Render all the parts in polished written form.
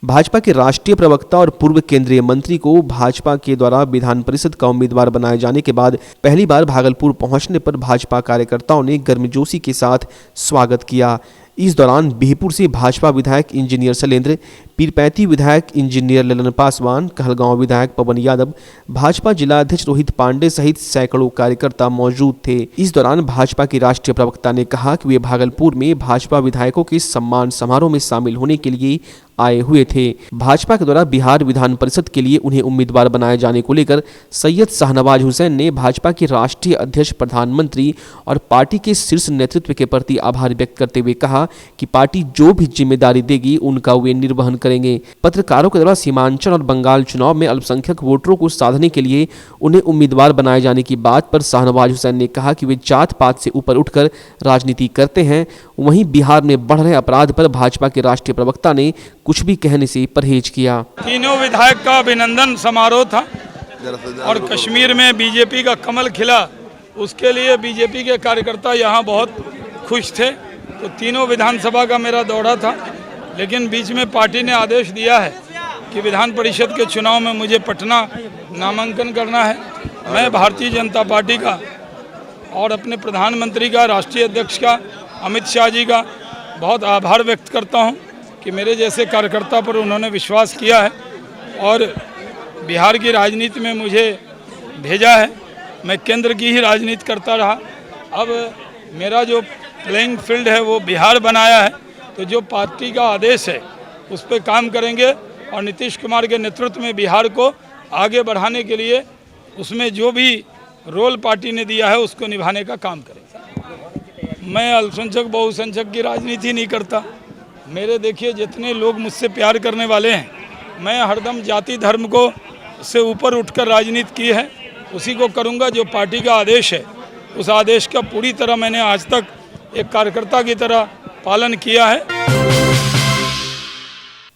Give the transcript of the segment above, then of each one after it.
भाजपा के राष्ट्रीय प्रवक्ता और पूर्व केंद्रीय मंत्री को भाजपा के द्वारा विधान परिषद का उम्मीदवार बनाए जाने के बाद पहली बार भागलपुर पहुंचने पर भाजपा कार्यकर्ताओं ने गर्मजोशी के साथ स्वागत किया। इस दौरान बिहपुर से भाजपा विधायक इंजीनियर शैलेंद्र, पीरपैंती विधायक इंजीनियर ललन पासवान, कहलगांव विधायक पवन यादव, भाजपा जिला अध्यक्ष रोहित पांडे सहित सैकड़ों कार्यकर्ता मौजूद थे। इस दौरान भाजपा के राष्ट्रीय प्रवक्ता ने कहा कि वे भागलपुर में भाजपा विधायकों के सम्मान समारोह में शामिल होने के लिए आए हुए थे। भाजपा के द्वारा बिहार विधान परिषद के लिए उन्हें उम्मीदवार बनाए जाने को लेकर सैयद शाहनवाज हुसैन ने भाजपा के राष्ट्रीय अध्यक्ष, प्रधानमंत्री और पार्टी के शीर्ष नेतृत्व के प्रति आभार व्यक्त करते हुए कहा कि पार्टी जो भी जिम्मेदारी देगी उनका वे निर्वहन करेंगे। पत्रकारों के द्वारा सीमांचल और बंगाल चुनाव में अल्पसंख्यक वोटरों को साधने के लिए उन्हें उम्मीदवार बनाए जाने की बात पर शाहनवाज हुसैन ने कहा कि वे जात पात से ऊपर उठकर राजनीति करते हैं। वहीं बिहार में बढ़ रहे अपराध पर भाजपा के राष्ट्रीय प्रवक्ता ने कुछ भी कहने से परहेज किया। तीनों विधायक का अभिनंदन समारोह था और कश्मीर में बीजेपी का कमल खिला, उसके लिए बीजेपी के कार्यकर्ता यहाँ बहुत खुश थे। तो तीनों विधानसभा का मेरा दौरा था, लेकिन बीच में पार्टी ने आदेश दिया है कि विधान परिषद के चुनाव में मुझे पटना नामांकन करना है। मैं भारतीय जनता पार्टी का और अपने प्रधानमंत्री का, राष्ट्रीय अध्यक्ष का, अमित शाह जी का बहुत आभार व्यक्त करता हूं कि मेरे जैसे कार्यकर्ता पर उन्होंने विश्वास किया है और बिहार की राजनीति में मुझे भेजा है। मैं केंद्र की ही राजनीति करता रहा, अब मेरा जो प्लेइंग फील्ड है वो बिहार बनाया है। तो जो पार्टी का आदेश है उस पर काम करेंगे और नीतीश कुमार के नेतृत्व में बिहार को आगे बढ़ाने के लिए उसमें जो भी रोल पार्टी ने दिया है उसको निभाने का काम करेंगे। मैं अल्पसंख्यक बहुसंख्यक की राजनीति नहीं करता। मेरे देखिए जितने लोग मुझसे प्यार करने वाले हैं, मैं हरदम जाति धर्म को से ऊपर उठकर राजनीति की है, उसी को करूंगा। जो पार्टी का आदेश है उस आदेश का पूरी तरह मैंने आज तक एक कार्यकर्ता की तरह पालन किया है।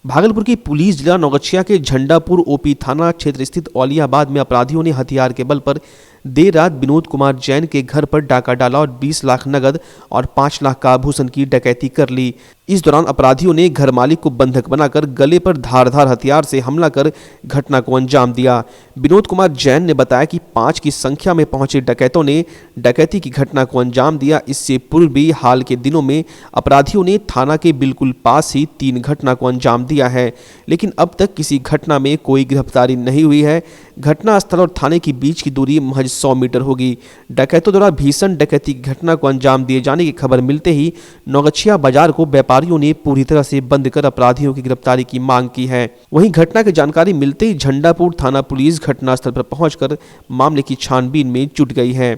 भागलपुर की पुलिस जिला नौगछिया के झंडापुर ओपी थाना क्षेत्र स्थित औलियाबाद में अपराधियों ने हथियार के बल पर देर रात विनोद कुमार जैन के घर पर डाका डाला और 20 लाख नगद और 5 लाख का आभूषण की डकैती कर ली। इस दौरान अपराधियों ने घर मालिक को बंधक बनाकर गले पर धारदार हथियार से हमला कर घटना को अंजाम दिया। विनोद कुमार जैन ने बताया कि 5 की संख्या में पहुंचे डकैतों ने डकैती की घटना को अंजाम दिया। इससे पूर्व भी हाल के दिनों में अपराधियों ने थाना के बिल्कुल पास ही 3 घटना को अंजाम दिया है, लेकिन अब तक किसी घटना में कोई गिरफ्तारी नहीं हुई है। घटना स्थल और थाने के बीच की दूरी महज 100 मीटर होगी। डकैतों द्वारा भीषण डकैती की घटना को अंजाम दिए जाने की खबर मिलते ही नौगछिया बाजार को व्यापारियों ने पूरी तरह से बंद कर अपराधियों की गिरफ्तारी की मांग की है। वहीं घटना की जानकारी मिलते ही झंडापुर थाना पुलिस घटनास्थल पर पहुंचकर मामले की छानबीन में जुट गई है।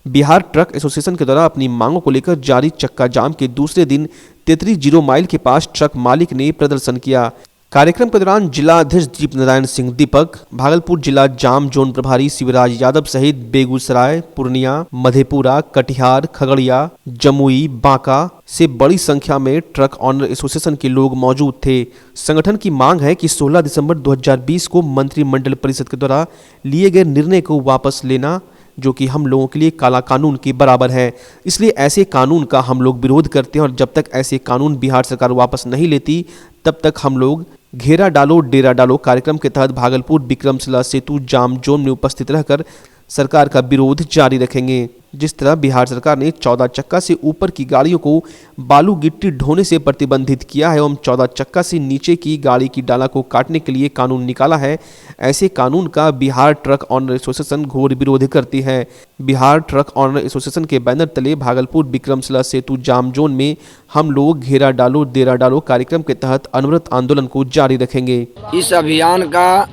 बिहार ट्रक एसोसिएशन के द्वारा अपनी मांगों को लेकर जारी चक्का जाम के दूसरे दिन 33 जीरो माइल के पास ट्रक मालिक ने प्रदर्शन किया। कार्यक्रम के दौरान जिला अध्यक्ष दीप नारायण सिंह दीपक, भागलपुर जिला जाम जोन प्रभारी शिवराज यादव सहित बेगूसराय, पूर्णिया, मधेपुरा, कटिहार, खगड़िया, जमुई, बांका से बड़ी संख्या में ट्रक ऑनर एसोसिएशन के लोग मौजूद थे। संगठन की मांग है कि 16 दिसंबर 2020 को मंत्रिमंडल परिषद के द्वारा लिए गए निर्णय को वापस लेना, जो कि हम लोगों के लिए काला कानून के बराबर है। इसलिए ऐसे कानून का हम लोग विरोध करते हैं और जब तक ऐसे कानून बिहार सरकार वापस नहीं लेती तब तक हम लोग घेरा डालो डेरा डालो कार्यक्रम के तहत भागलपुर विक्रमशिला सेतु जाम जोन में उपस्थित रहकर सरकार का विरोध जारी रखेंगे। जिस तरह बिहार सरकार ने 14 चक्का से ऊपर की गाड़ियों को बालू गिट्टी ढोने से प्रतिबंधित किया है एवं 14 चक्का से नीचे की गाड़ी की डाला को काटने के लिए कानून निकाला है, ऐसे कानून का बिहार ट्रक ऑनर एसोसिएशन घोर विरोध करती है। बिहार ट्रक ऑनर एसोसिएशन के बैनर तले भागलपुर विक्रमशिला सेतु जाम जोन में हम लोग घेरा डालो डेरा डालो कार्यक्रम के तहत अनवरत आंदोलन को जारी रखेंगे। इस अभियान का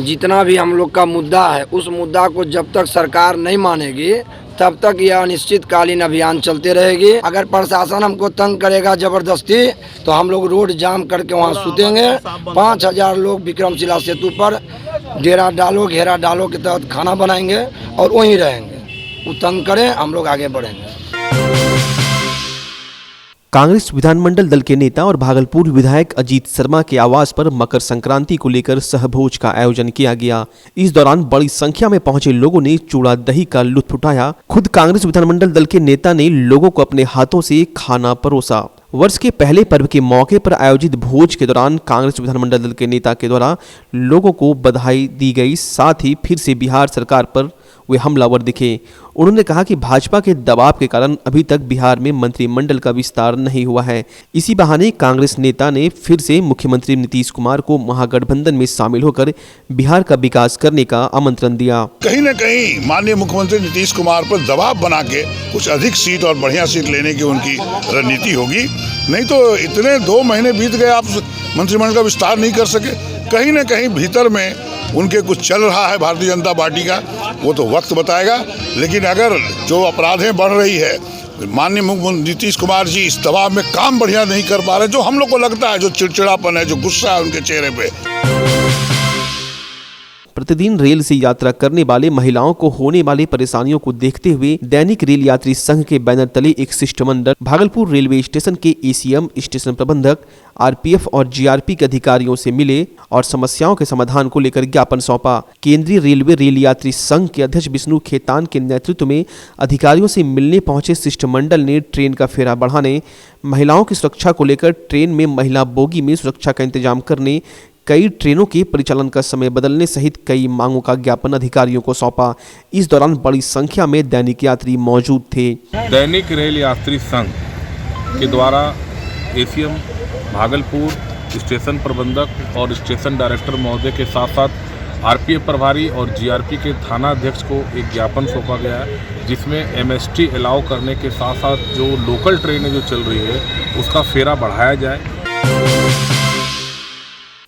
जितना भी हम लोग का मुद्दा है, उस मुद्दा को जब तक सरकार नहीं मानेगी तब तक यह अनिश्चितकालीन अभियान चलते रहेगी। अगर प्रशासन हमको तंग करेगा जबरदस्ती तो हम लोग रोड जाम करके वहाँ सुतेंगे। 5000 लोग विक्रमशिला सेतु पर डेरा डालो घेरा डालो के तहत खाना बनाएंगे और वहीं रहेंगे। वो तंग करें, हम लोग आगे बढ़ेंगे। कांग्रेस विधानमंडल दल के नेता और भागलपुर विधायक अजीत शर्मा के आवास पर मकर संक्रांति को लेकर सहभोज का आयोजन किया गया। इस दौरान बड़ी संख्या में पहुंचे लोगों ने चूड़ा दही का लुत्फ उठाया। खुद कांग्रेस विधानमंडल दल के नेता ने लोगों को अपने हाथों से खाना परोसा। वर्ष के पहले पर्व के मौके पर आयोजित भोज के दौरान कांग्रेस विधानमंडल दल के नेता के द्वारा लोगों को बधाई दी गई। साथ ही फिर से बिहार सरकार पर वे हमलावर दिखे। उन्होंने कहा कि भाजपा के दबाव के कारण अभी तक बिहार में मंत्रिमंडल का विस्तार नहीं हुआ है। इसी बहाने कांग्रेस नेता ने फिर से मुख्यमंत्री नीतीश कुमार को महागठबंधन में शामिल होकर बिहार का विकास करने का आमंत्रण दिया। कहीं न कहीं माननीय मुख्यमंत्री नीतीश कुमार पर दबाव बना के कुछ अधिक सीट और बढ़िया सीट लेने की उनकी रणनीति होगी। नहीं तो इतने 2 महीने बीत गए, आप मंत्रिमंडल का विस्तार नहीं कर सके। कहीं न कहीं भीतर में उनके कुछ चल रहा है भारतीय जनता पार्टी का, वो तो वक्त बताएगा। लेकिन अगर जो अपराधें बढ़ रही है, माननीय मुख्यमंत्री नीतीश कुमार जी इस दबाव में काम बढ़िया नहीं कर पा रहे, जो हम लोग को लगता है, जो चिड़चिड़ापन है, जो गुस्सा है उनके चेहरे पे। प्रतिदिन रेल से यात्रा करने वाले महिलाओं को होने वाली परेशानियों को देखते हुए दैनिक रेल यात्री संघ के बैनर तले एक शिष्टमंडल भागलपुर रेलवे स्टेशन के एसीएम, स्टेशन प्रबंधक, आरपीएफ और जीआरपी के अधिकारियों से मिले और समस्याओं के समाधान को लेकर ज्ञापन सौंपा। केंद्रीय रेलवे रेल यात्री संघ के अध्यक्ष विष्णु खेतान के नेतृत्व में अधिकारियों से मिलने पहुंचे शिष्टमंडल ने ट्रेन का फेरा बढ़ाने, महिलाओं की सुरक्षा को लेकर ट्रेन में महिला बोगी में सुरक्षा का इंतजाम करने, कई ट्रेनों के परिचालन का समय बदलने सहित कई मांगों का ज्ञापन अधिकारियों को सौंपा। इस दौरान बड़ी संख्या में दैनिक यात्री मौजूद थे। दैनिक रेल यात्री संघ के द्वारा एसीएम, भागलपुर स्टेशन प्रबंधक और स्टेशन डायरेक्टर महोदय के साथ साथ आरपीएफ प्रभारी और जीआरपी के थाना अध्यक्ष को एक ज्ञापन सौंपा गया है, जिसमें एमएसटी अलाउ करने के साथ साथ जो लोकल ट्रेनें जो चल रही है उसका फेरा बढ़ाया जाए।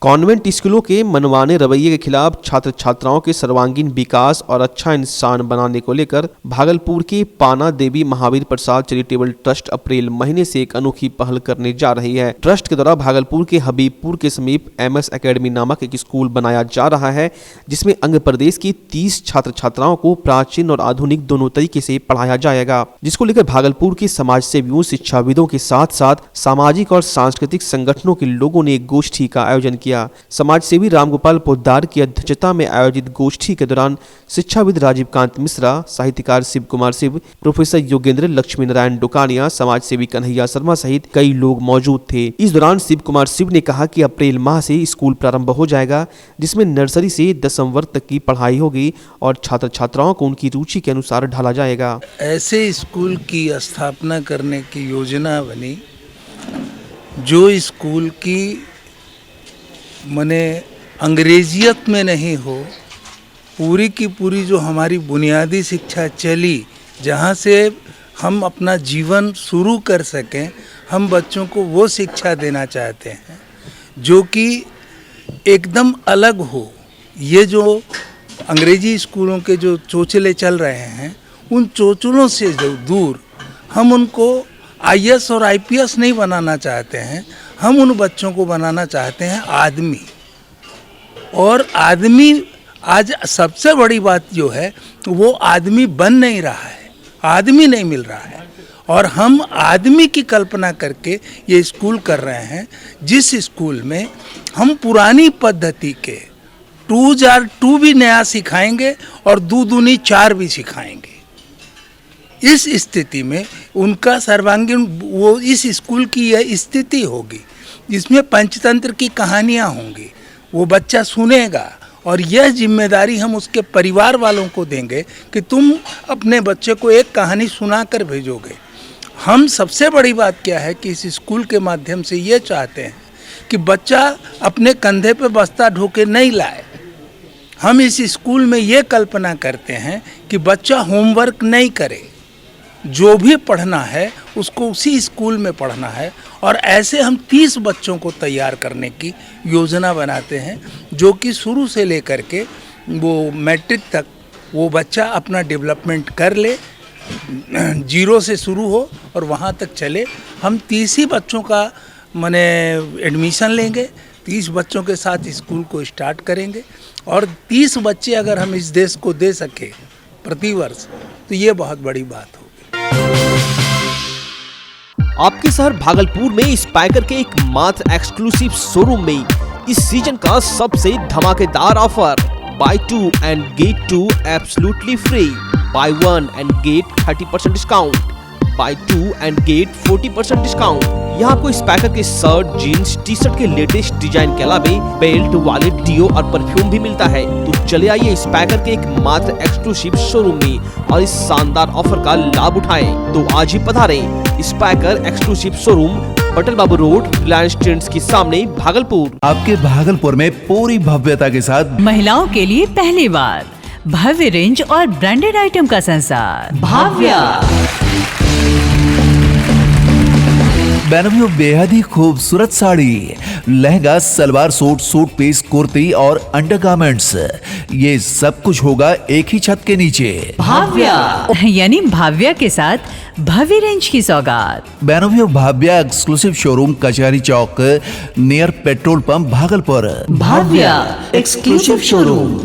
कॉन्वेंट स्कूलों के मनमाने रवैये के खिलाफ छात्र छात्राओं के सर्वांगीण विकास और अच्छा इंसान बनाने को लेकर भागलपुर के पाना देवी महावीर प्रसाद चैरिटेबल ट्रस्ट अप्रैल महीने से एक अनोखी पहल करने जा रही है। ट्रस्ट के द्वारा भागलपुर के हबीबपुर के समीप एमएस एकेडमी नामक एक स्कूल बनाया जा रहा है, जिसमें अंग प्रदेश की 30 छात्र छात्राओं को प्राचीन और आधुनिक दोनों तरीके से पढ़ाया जाएगा, जिसको लेकर भागलपुर के समाज सेवियों, शिक्षाविदों के साथ साथ सामाजिक और सांस्कृतिक संगठनों के लोगों ने एक गोष्ठी का आयोजन किया। समाज सेवी रामगोपाल पोद्दार की अध्यक्षता में आयोजित गोष्ठी के दौरान शिक्षाविद राजीव कांत मिश्रा, साहित्यकार शिव कुमार शिव, प्रोफेसर योगेंद्र लक्ष्मी नारायण डुकानिया, समाज सेवी कन्हैया शर्मा सहित कई लोग मौजूद थे। इस दौरान शिव कुमार शिव ने कहा कि अप्रैल माह से स्कूल प्रारंभ हो जाएगा, जिसमें नर्सरी से 10वीं वर्ग तक की पढ़ाई होगी और छात्र छात्राओं को उनकी रुचि के अनुसार ढाला जाएगा। ऐसे स्कूल की स्थापना करने की योजना बनी जो स्कूल की माने अंग्रेजियत में नहीं हो, पूरी की पूरी जो हमारी बुनियादी शिक्षा चली, जहाँ से हम अपना जीवन शुरू कर सकें, हम बच्चों को वो शिक्षा देना चाहते हैं जो कि एकदम अलग हो। ये जो अंग्रेजी स्कूलों के जो चोचले चल रहे हैं, उन चोचलों से जो दूर हम उनको आईएएस और आईपीएस नहीं बनाना चाहते हैं, हम उन बच्चों को बनाना चाहते हैं आदमी। और आदमी आज सबसे बड़ी बात जो है वो आदमी बन नहीं रहा है, आदमी नहीं मिल रहा है, और हम आदमी की कल्पना करके ये स्कूल कर रहे हैं, जिस स्कूल में हम पुरानी पद्धति के 2 भी नया सिखाएंगे और 2 दूनी 4 भी सिखाएंगे। इस स्थिति में उनका सर्वांगीण वो इस स्कूल की यह स्थिति होगी, जिसमें पंचतंत्र की कहानियाँ होंगी, वो बच्चा सुनेगा और यह जिम्मेदारी हम उसके परिवार वालों को देंगे कि तुम अपने बच्चे को एक कहानी सुनाकर भेजोगे। हम सबसे बड़ी बात क्या है कि इस स्कूल के माध्यम से ये चाहते हैं कि बच्चा अपने कंधे पे बस्ता ढोके नहीं लाए। हम इस स्कूल में ये कल्पना करते हैं कि बच्चा होमवर्क नहीं करे, जो भी पढ़ना है उसको उसी स्कूल में पढ़ना है। और ऐसे हम 30 बच्चों को तैयार करने की योजना बनाते हैं, जो कि शुरू से लेकर के वो मैट्रिक तक वो बच्चा अपना डेवलपमेंट कर ले, 0 से शुरू हो और वहाँ तक चले। हम 30 ही बच्चों का माने एडमिशन लेंगे, 30 बच्चों के साथ स्कूल को स्टार्ट करेंगे और 30 बच्चे अगर हम इस देश को दे सके प्रतिवर्ष, तो ये बहुत बड़ी बात होगी। आपके शहर भागलपुर में स्पाइकर के एक मात्र एक्सक्लूसिव शोरूम में इस सीजन का सबसे धमाकेदार offer, buy 2 and get 2 absolutely free, buy 1 and get 30% discount, buy 2 and get 40% discount. यहाँ आपको स्पैकर के शर्ट, जीन्स, टी शर्ट के लेटेस्ट डिजाइन के अलावे बेल्ट, वॉलेट, डियो और परफ्यूम भी मिलता है। तो चले आइए स्पैकर के एक मात्र एक्सक्लूसिव शोरूम में और इस शानदार ऑफर का लाभ उठाएं। तो आज ही पधारें स्पैकर एक्सक्लूसिव शोरूम, पटेल बाबू रोड, रिलायंस ट्रेंड्स के सामने, भागलपुर। आपके भागलपुर में पूरी भव्यता के साथ महिलाओं के लिए पहली बार भव्य रेंज और ब्रांडेड आइटम का संसार भाव्या। बेनवियो बेहद ही खूबसूरत sari, lehenga, salwar suit, suit piece, kurti और अंडरगारमेंट्स, ये सब कुछ होगा एक ही छत के नीचे। भाव्या यानी भाव्या के साथ भव्य रेंज की सौगात। बेनवियो Bhavya exclusive showroom, Kachahari Chowk, near petrol pump, Bhagalpur. Bhavya exclusive showroom.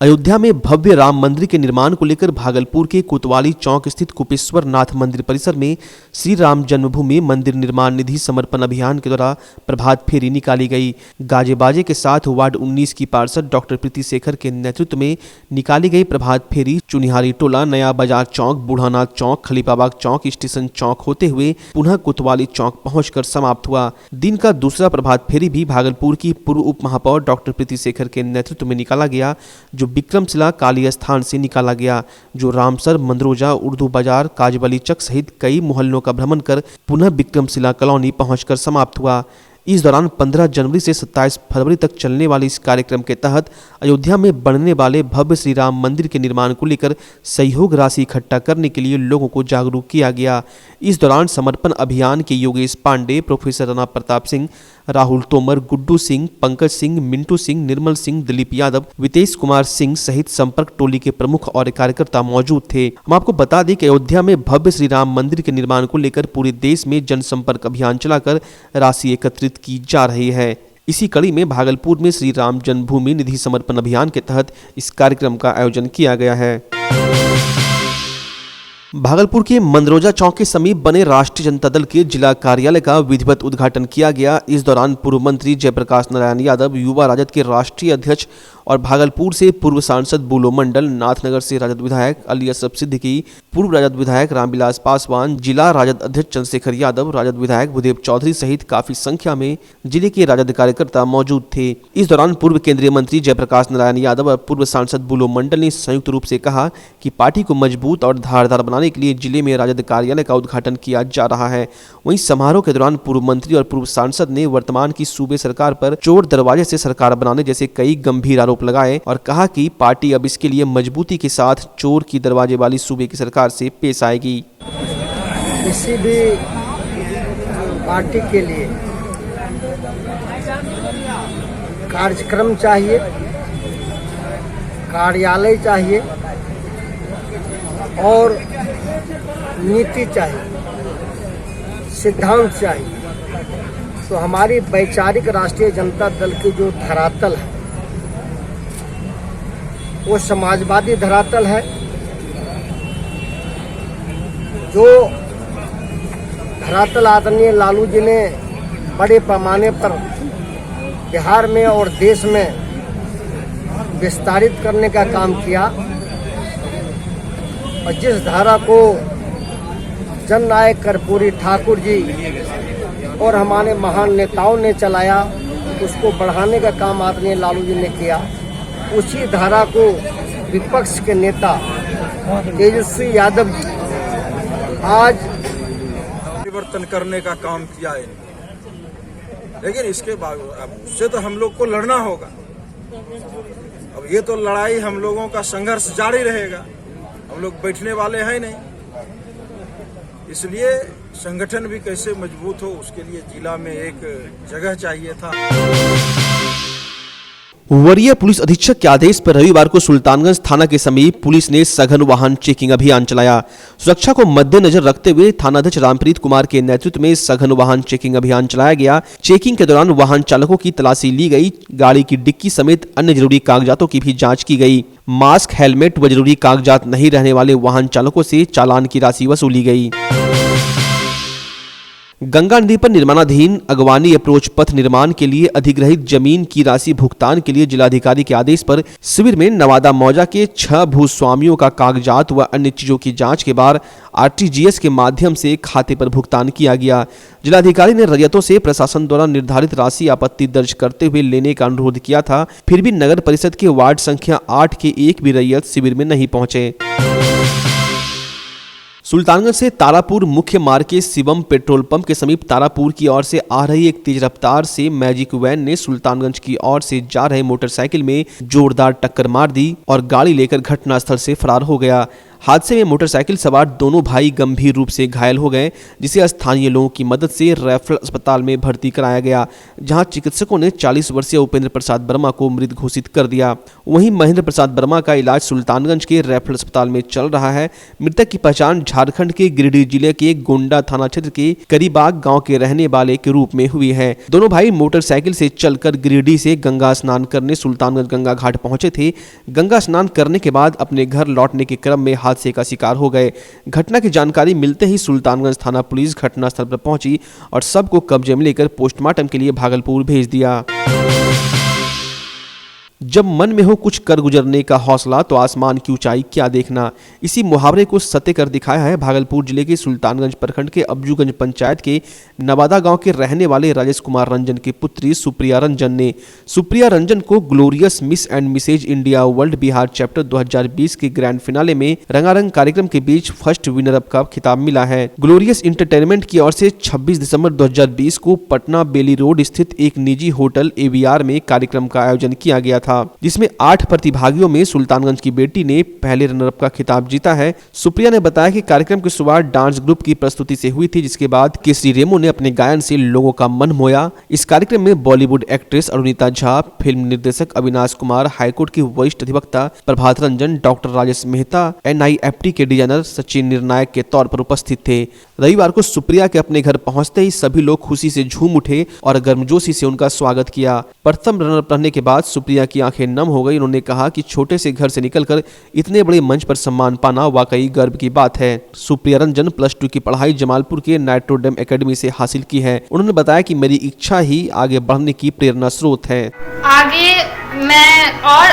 Ayodhya में भव्य राम मंदिर के निर्माण को लेकर भागलपुर के कोतवाली चौक स्थित कुपेश्वर नाथ मंदिर परिसर में श्री राम जन्मभूमि मंदिर निर्माण निधि समर्पण अभियान के द्वारा प्रभात फेरी निकाली गई। गाजे बाजे के साथ वार्ड 19 की पार्षद डॉक्टर प्रीति शेखर के नेतृत्व में निकाली गई प्रभात फेरी चुनिहारी टोला, नया बाजार चौक, बूढ़ानाथ चौक, खलीफाबाग चौक, स्टेशन चौक होते हुए पुनः कोतवाली चौक पहुंचकर समाप्त हुआ। दिन का दूसरा प्रभात फेरी भी भागलपुर की पूर्व उप महापौर डॉक्टर प्रीति शेखर के नेतृत्व में निकाला गया, जो विक्रमशिला काली स्थान से निकाला गया, जो रामसर, मंदरोजा, उर्दू बाजार, काजबली चक सहित कई मोहल्लों का भ्रमण कर पुनः विक्रमशिला कॉलोनी पहुंचकर समाप्त हुआ। इस दौरान 15 जनवरी से 27 फरवरी तक चलने वाले इस कार्यक्रम के तहत अयोध्या में बनने वाले भव्य श्री राम मंदिर के निर्माण को लेकर सहयोग राशि इकट्ठा करने के लिए लोगों को जागरूक किया गया। इस दौरान समर्पण अभियान के योगेश पांडे, प्रोफेसर राणा प्रताप सिंह, राहुल तोमर, गुड्डू सिंह, पंकज सिंह, मिंटू सिंह, निर्मल सिंह, दिलीप यादव, वितेश कुमार सिंह सहित संपर्क टोली के प्रमुख और कार्यकर्ता मौजूद थे। हम आपको बता दें कि अयोध्या में भव्य श्री राम मंदिर के निर्माण को लेकर पूरे देश में जनसंपर्क अभियान चलाकर राशि एकत्रित की जा रही है। इसी कड़ी में भागलपुर में श्री राम जन्मभूमि निधि समर्पण अभियान के तहत इस कार्यक्रम का आयोजन किया गया है। भागलपुर के मंदरोजा चौक के समीप बने राष्ट्रीय जनता दल के जिला कार्यालय का विधिवत उद्घाटन किया गया। इस दौरान पूर्व मंत्री जयप्रकाश नारायण यादव, युवा राजद के राष्ट्रीय अध्यक्ष और भागलपुर से पूर्व सांसद बुलो मंडल, नाथनगर से राजद विधायक अली असरफ सिद्दीकी, पूर्व राजद विधायक रामविलास पासवान, जिला राजद अध्यक्ष चंद्रशेखर यादव, राजद विधायक भूदेव चौधरी सहित काफी संख्या में जिले के राजद कार्यकर्ता मौजूद थे। इस दौरान पूर्व केंद्रीय मंत्री जयप्रकाश नारायण यादव और पूर्व सांसद बुलो मंडल ने संयुक्त रूप से कहा कि पार्टी को मजबूत और धारदार बनाने के लिए जिले में राजद कार्यालय का उद्घाटन किया जा रहा है। वहीं समारोह के दौरान पूर्व मंत्री और पूर्व सांसद ने वर्तमान की सूबे सरकार पर चोर दरवाजे से सरकार बनाने जैसे कई गंभीर आरोप लगाए और कहा कि पार्टी अब इसके लिए मजबूती के साथ चोर की दरवाजे वाली सूबे की सरकार से पेश आएगी। किसी भी पार्टी के लिए कार्यक्रम चाहिए, कार्यालय चाहिए और नीति चाहिए, सिद्धांत चाहिए। तो हमारी वैचारिक राष्ट्रीय जनता दल की जो धरातल है वो समाजवादी धरातल है। जो धरातल आदरणीय लालू जी ने बड़े पैमाने पर बिहार में और देश में विस्तारित करने का काम किया और जिस धारा को जननायक कर्पूरी ठाकुर जी और हमारे महान नेताओं ने चलाया, उसको बढ़ाने का काम आदरणीय लालू जी ने किया। उसी धारा को विपक्ष के नेता तेजस्वी यादव जी आज परिवर्तन करने का काम किया है, लेकिन इसके बाद उससे तो हम लोग को लड़ना होगा। अब ये तो लड़ाई हम लोगों का संघर्ष जारी रहेगा, हम लोग बैठने वाले हैं नहीं। इसलिए संगठन भी कैसे मजबूत हो, उसके लिए जिला में एक जगह चाहिए था। वरीय पुलिस अधीक्षक के आदेश पर रविवार को सुल्तानगंज थाना के समीप पुलिस ने सघन वाहन चेकिंग अभियान चलाया। सुरक्षा को मद्देनजर रखते हुए थानाध्यक्ष रामप्रीत कुमार के नेतृत्व में सघन वाहन चेकिंग अभियान चलाया गया। चेकिंग के दौरान वाहन चालकों की तलाशी ली गई, गाड़ी की डिक्की समेत अन्य जरूरी कागजातों की भी जांच की गई। मास्क, हेलमेट व जरूरी कागजात नहीं रहने वाले वाहन चालकों से चालान की राशि वसूली गई। गंगा नदी पर निर्माणाधीन अगवानी अप्रोच पथ निर्माण के लिए अधिग्रहित जमीन की राशि भुगतान के लिए जिलाधिकारी के आदेश पर शिविर में नवादा मौजा के 6 भूस्वामियों का कागजात व अन्य चीजों की जांच के बाद आरटीजीएस के माध्यम से खाते पर भुगतान किया गया। जिलाधिकारी ने रैयतों से प्रशासन द्वारा निर्धारित राशि आपत्ति दर्ज करते हुए लेने का अनुरोध किया था, फिर भी नगर परिषद के वार्ड संख्या 8 के एक भी रैयत शिविर में नहीं पहुंचे। सुल्तानगंज से तारापुर मुख्य मार्ग के शिवम पेट्रोल पंप के समीप तारापुर की ओर से आ रही एक तेज रफ्तार से मैजिक वैन ने सुल्तानगंज की ओर से जा रहे मोटरसाइकिल में जोरदार टक्कर मार दी और गाड़ी लेकर घटनास्थल से फरार हो गया। हादसे में मोटरसाइकिल सवार दोनों भाई गंभीर रूप से घायल हो गए, जिसे स्थानीय लोगों की मदद से रेफरल अस्पताल में भर्ती कराया गया, जहां चिकित्सकों ने 40 वर्षीय उपेंद्र प्रसाद वर्मा को मृत घोषित कर दिया। वहीं महेंद्र प्रसाद वर्मा का इलाज सुल्तानगंज के रेफरल अस्पताल में चल रहा है। मृतक की पहचान झारखंड के गिरिडीह जिले के गोंडा थाना क्षेत्र के करीबाग गाँव के रहने वाले के रूप में हुई है। दोनों भाई मोटरसाइकिल से चलकर गिरिडीह से गंगा स्नान करने सुल्तानगंज गंगा घाट पहुंचे थे। गंगा स्नान करने के बाद अपने घर लौटने के क्रम में हादसे का शिकार हो गए। घटना की जानकारी मिलते ही सुल्तानगंज थाना पुलिस घटनास्थल पर पहुंची और सबको कब्जे में लेकर पोस्टमार्टम के लिए भागलपुर भेज दिया। जब मन में हो कुछ कर गुजरने का हौसला तो आसमान की ऊंचाई क्या देखना, इसी मुहावरे को सत्य कर दिखाया है भागलपुर जिले के सुल्तानगंज प्रखंड के अब्जूगंज पंचायत के नवादा गांव के रहने वाले राजेश कुमार रंजन की पुत्री सुप्रिया रंजन ने। सुप्रिया रंजन को glorious miss and Mrs India world Bihar chapter 2020 के ग्रैंड फिनाले में रंगारंग कार्यक्रम के बीच फर्स्ट विनर अप का खिताब मिला है। ग्लोरियस इंटरटेनमेंट की ओर से 26 दिसंबर 2020 को पटना बेली रोड स्थित एक निजी होटल AVR में कार्यक्रम का आयोजन किया गया था, जिसमें 8 प्रतिभागियों में सुल्तानगंज की बेटी ने पहले रनरअप का खिताब जीता है। सुप्रिया ने बताया कि कार्यक्रम की शुरुआत डांस ग्रुप की प्रस्तुति से हुई थी, जिसके बाद केसरी रेमो ने अपने गायन से लोगों का मन मोया। इस कार्यक्रम में बॉलीवुड एक्ट्रेस अरुणिता झा, फिल्म निर्देशक अविनाश कुमार, हाईकोर्ट के वरिष्ठ अधिवक्ता प्रभात रंजन, डॉक्टर राजेश मेहता, NIFT के डिजाइनर सचिन निर्णायक के तौर पर उपस्थित थे। रविवार को सुप्रिया के अपने घर पहुंचते ही सभी लोग खुशी से झूम उठे और गर्मजोशी से उनका स्वागत किया। प्रथम रनरअप रहने के बाद सुप्रिया की आंखें नम हो गई। उन्होंने कहा कि छोटे से घर से निकलकर इतने बड़े मंच पर सम्मान पाना वाकई गर्व की बात है। सुप्रिया रंजन प्लस 2 की पढ़ाई जमालपुर के नाइट्रोडेम एकेडमी से हासिल की है। उन्होंने बताया कि मेरी इच्छा ही आगे बढ़ने की प्रेरणा स्रोत है।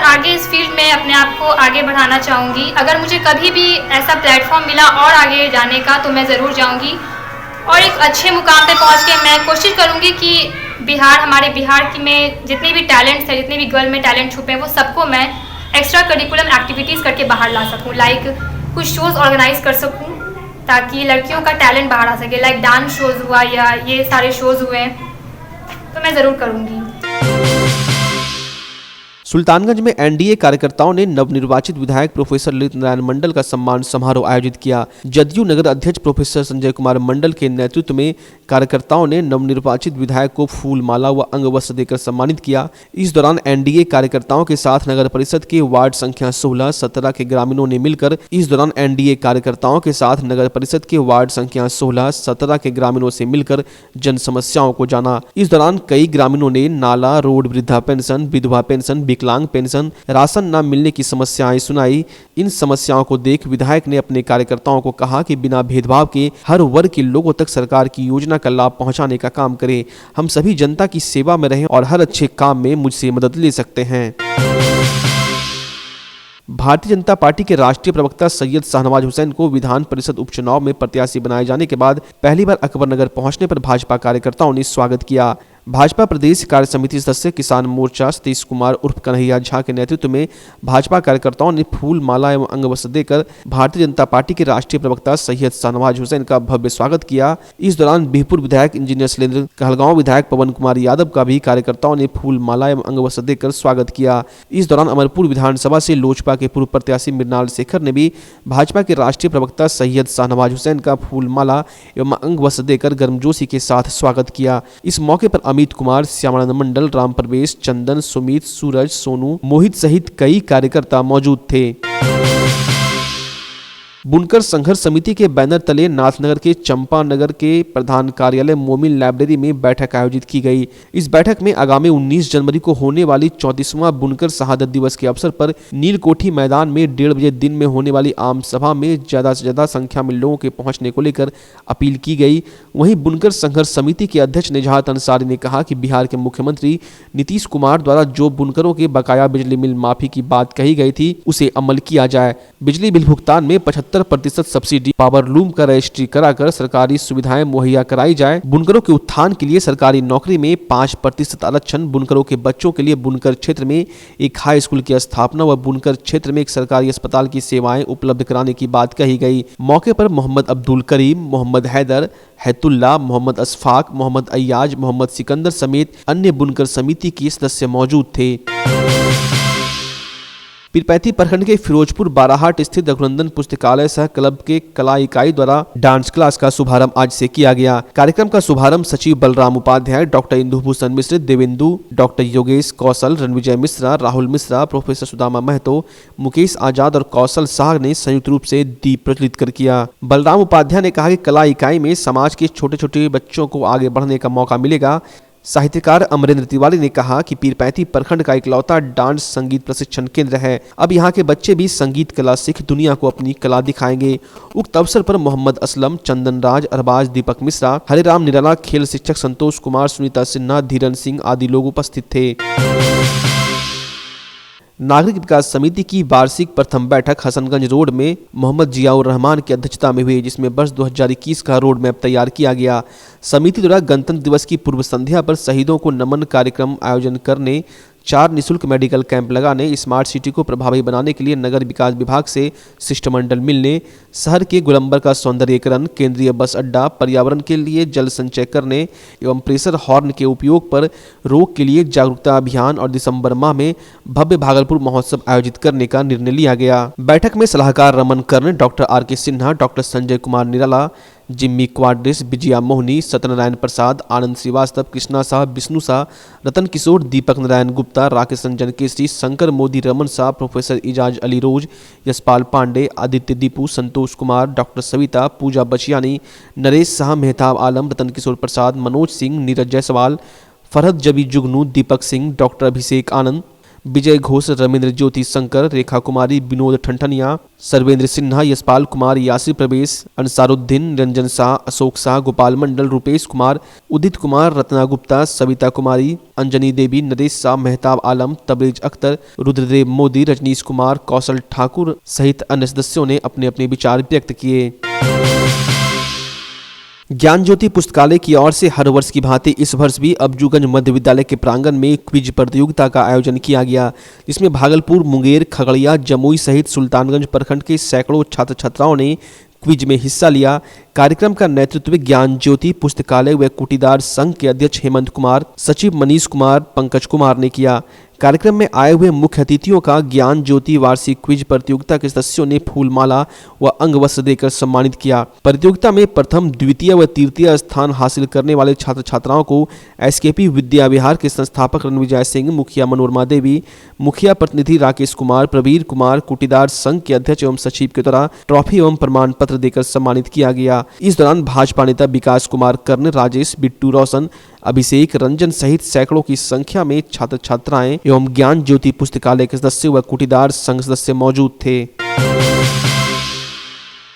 आगे इस फील्ड में अपने आप को आगे बढ़ाना चाहूँगी। अगर मुझे कभी भी ऐसा प्लेटफॉर्म मिला और आगे जाने का तो मैं ज़रूर जाऊँगी और एक अच्छे मुकाम पे पहुँच के मैं कोशिश करूँगी कि हमारे बिहार की में जितने भी टैलेंट्स हैं, जितने भी गर्ल में टैलेंट छुपे हैं, वो सबको मैं एक्स्ट्रा करिकुलम एक्टिविटीज़ करके बाहर ला सकूँ। लाइक कुछ शोज़ ऑर्गेनाइज कर सकूँ ताकि लड़कियों का टैलेंट बाहर आ सके। लाइक डांस शोज़ हुआ या ये सारे शोज़ हुए, तो मैं ज़रूर करूँगी। सुल्तानगंज में NDA कार्यकर्ताओं ने नवनिर्वाचित विधायक प्रोफेसर ललित नारायण मंडल का सम्मान समारोह आयोजित किया। जदयू नगर अध्यक्ष प्रोफेसर संजय कुमार मंडल के नेतृत्व में कार्यकर्ताओं ने नवनिर्वाचित विधायक को फूल माला व अंग वस्त्र देकर सम्मानित किया। इस दौरान NDA कार्यकर्ताओं के साथ नगर परिषद के वार्ड संख्या 16-17 के ग्रामीणों ने मिलकर के ग्रामीणों से मिलकर जन समस्याओं को जाना। इस दौरान कई ग्रामीणों ने नाला, रोड, वृद्धा पेंशन, विधवा पेंशन, विकलांग पेंशन, राशन न मिलने की समस्याएं सुनाई। इन समस्याओं को देख विधायक ने अपने कार्यकर्ताओं को कहा कि बिना भेदभाव के हर वर्ग के लोगों तक सरकार की योजना का लाभ पहुंचाने का काम करें। हम सभी जनता की सेवा में रहें और हर अच्छे काम में मुझसे मदद ले सकते हैं। भारतीय जनता पार्टी के राष्ट्रीय प्रवक्ता सैयद शाहनवाज हुसैन को विधान परिषद उपचुनाव में प्रत्याशी बनाए जाने के बाद पहली बार अकबरनगर पहुंचने पर भाजपा कार्यकर्ताओं ने स्वागत किया। भाजपा प्रदेश कार्य समिति सदस्य किसान मोर्चा सतीश कुमार उर्फ कन्हैया झा के नेतृत्व में भाजपा कार्यकर्ताओं ने फूल माला एवं अंग वस्त्र देकर भारतीय जनता पार्टी के राष्ट्रीय प्रवक्ता सैयद शाहनवाज हुसैन का भव्य स्वागत किया। इस दौरान बिहपुर विधायक इंजीनियर शैलेंद्र, कहलगांव विधायक पवन कुमार यादव का भी कार्यकर्ताओं ने फूल माला एवं अंग वस्त्र देकर स्वागत किया। इस दौरान अमरपुर विधानसभा से लोजपा के पूर्व प्रत्याशी मृणाल शेखर ने भी भाजपा के राष्ट्रीय प्रवक्ता सैयद शाहनवाज हुसैन का फूल माला एवं अंग वस्त्र देकर गर्मजोशी के साथ स्वागत किया। इस मौके पर अमित कुमार, श्यामानंद मंडल, राम प्रवेश, चंदन, सुमित, सूरज, सोनू, मोहित सहित कई कार्यकर्ता मौजूद थे। बुनकर संघर्ष समिति के बैनर तले नाथनगर के चंपा नगर के प्रधान कार्यालय मोमिन लाइब्रेरी में बैठक आयोजित की गई। इस बैठक में आगामी 19 जनवरी को होने वाली 34वां बुनकर शहादत दिवस के अवसर पर नीलकोठी मैदान में 1:30 बजे दिन में होने वाली आम सभा में ज्यादा से ज्यादा संख्या में लोगों के पहुंचने को लेकर अपील की गई। वहीं बुनकर संघर्ष समिति के अध्यक्ष निजात अंसारी ने कहा कि बिहार के मुख्यमंत्री नीतीश कुमार द्वारा जो बुनकरों के बकाया बिजली बिल माफी की बात कही गई थी उसे अमल किया जाए। बिजली बिल भुगतान में 75% सब्सिडी, पावर लूम का रजिस्ट्री कराकर सरकारी सुविधाएं मुहैया कराई जाए। बुनकरों के उत्थान के लिए सरकारी नौकरी में 5% आरक्षण, बुनकरों के बच्चों के लिए बुनकर क्षेत्र में एक हाई स्कूल की स्थापना व बुनकर क्षेत्र में एक सरकारी अस्पताल की सेवाएं उपलब्ध कराने की बात कही गई। मौके पर मोहम्मद अब्दुल करीम, मोहम्मद हैदर, हैतुल्ला, मोहम्मद अशफाक, मोहम्मद अय्याज, मोहम्मद सिकंदर समेत अन्य बुनकर समिति के सदस्य मौजूद थे। पीरपैंती प्रखंड के फिरोजपुर बाराहाट स्थित रघुनंदन पुस्तकालय सह क्लब के कला इकाई द्वारा डांस क्लास का शुभारंभ आज से किया गया। कार्यक्रम का शुभारंभ सचिव बलराम उपाध्याय, डॉक्टर इंदुभूषण मिश्र, देवेंदु, डॉक्टर योगेश कौशल, रणविजय मिश्रा, राहुल मिश्रा, प्रोफेसर सुदामा महतो, मुकेश आजाद और कौशल शाह ने संयुक्त रूप से दीप प्रज्वलित कर किया। बलराम उपाध्याय ने कहा कि कला इकाई में समाज के छोटे छोटे बच्चों को आगे बढ़ने का मौका मिलेगा। साहित्यकार अमरेंद्र तिवारी ने कहा कि पीरपैंती प्रखंड का इकलौता डांस संगीत प्रशिक्षण केंद्र है। अब यहाँ के बच्चे भी संगीत कला सीख दुनिया को अपनी कला दिखाएंगे। उक्त अवसर पर मोहम्मद असलम, चंदन राज, अरबाज, दीपक मिश्रा, हरिराम निराला, खेल शिक्षक संतोष कुमार, सुनीता सिन्हा, धीरन सिंह आदि लोग उपस्थित थे। नागरिक विकास समिति की वार्षिक प्रथम बैठक हसनगंज रोड में मोहम्मद जियाउर रहमान की अध्यक्षता में हुई, जिसमें वर्ष 2021 का रोड मैप तैयार किया गया। समिति द्वारा गणतंत्र दिवस की पूर्व संध्या पर शहीदों को नमन कार्यक्रम आयोजन करने, 4 निःशुल्क मेडिकल कैंप लगाने, स्मार्ट सिटी को प्रभावी बनाने के लिए नगर विकास विभाग से शिष्टमंडल मिलने, शहर के गोलंबर का सौंदर्यीकरण, केंद्रीय बस अड्डा, पर्यावरण के लिए जल संचय करने एवं प्रेशर हॉर्न के उपयोग पर रोक के लिए जागरूकता अभियान और दिसंबर माह में भव्य भागलपुर महोत्सव आयोजित करने का निर्णय लिया गया। बैठक में सलाहकार Raman Karn, doctor RK Sinha, doctor Sanjay Kumar Nirala, Jimmy Quadris, Vijaya Mohini, Satyanarayan Prasad, Anand Srivastava, Krishna Shah, Vishnu Shah, Ratan Kishore, Deepak Narayan Gupta, Rakesh Ranjan Kesari, Shankar Modi, Raman Shah, professor Ijaz Ali Roz, Yashpal Pandey, Aditya Deepu, Santosh Kumar, doctor Savita, Puja Bachiyani, Naresh Shah, Mehtab Alam, Ratan Kishore Prasad, Manoj Singh, Neeraj Jaiswal, Farhat Jabi Jugnu, Deepak Singh, doctor Abhishek आनंद, विजय घोष, रविंद्र ज्योति शंकर, रेखा कुमारी, विनोद ठनठनिया, सर्वेंद्र सिन्हा, यशपाल कुमार, यासिर प्रवेश, अंसारुद्दीन, निरंजन शाह, अशोक शाह, गोपाल मंडल, रुपेश कुमार, उदित कुमार, रत्ना गुप्ता, सविता कुमारी, अंजनी देवी, नरेश शाह, मेहताब आलम, तबरेज अख्तर, रुद्रदेव मोदी, रजनीश कुमार, कौशल ठाकुर सहित अन्य सदस्यों ने अपने अपने विचार व्यक्त किए। ज्ञान ज्योति पुस्तकालय की ओर से हर वर्ष की भांति इस वर्ष भी अबजूगंज मध्य विद्यालय के प्रांगण में क्विज प्रतियोगिता का आयोजन किया गया, जिसमें भागलपुर, मुंगेर, खगड़िया, जमुई सहित सुल्तानगंज प्रखंड के सैकड़ों छात्र छात्राओं ने क्विज में हिस्सा लिया। कार्यक्रम का नेतृत्व ज्ञान ज्योति पुस्तकालय व कुटीदार संघ के अध्यक्ष हेमंत कुमार, सचिव मनीष कुमार, पंकज कुमार ने किया। कार्यक्रम में आए हुए मुख्य अतिथियों का ज्ञान ज्योति वार्षिक क्विज प्रतियोगिता के सदस्यों ने फूलमाला व अंग वस्त्र देकर सम्मानित किया। प्रतियोगिता में प्रथम, द्वितीय व तृतीय स्थान हासिल करने वाले छात्र छात्राओं को SKP विद्या विहार के संस्थापक रणविजय सिंह, मुखिया मनोरमा देवी, मुखिया प्रतिनिधि राकेश कुमार, प्रवीर कुमार, कुटीदार संघ के अध्यक्ष एवं सचिव के द्वारा ट्रॉफी एवं प्रमाण पत्र देकर सम्मानित किया गया। इस दौरान भाजपा नेता विकास कुमार कर्ण, राजेश, बिट्टू रोशन, अभिषेक, रंजन सहित सैकड़ों की संख्या में छात्र छात्राएं एवं ज्ञान ज्योति पुस्तकालय के सदस्य व कुटीदार संघ सदस्य मौजूद थे।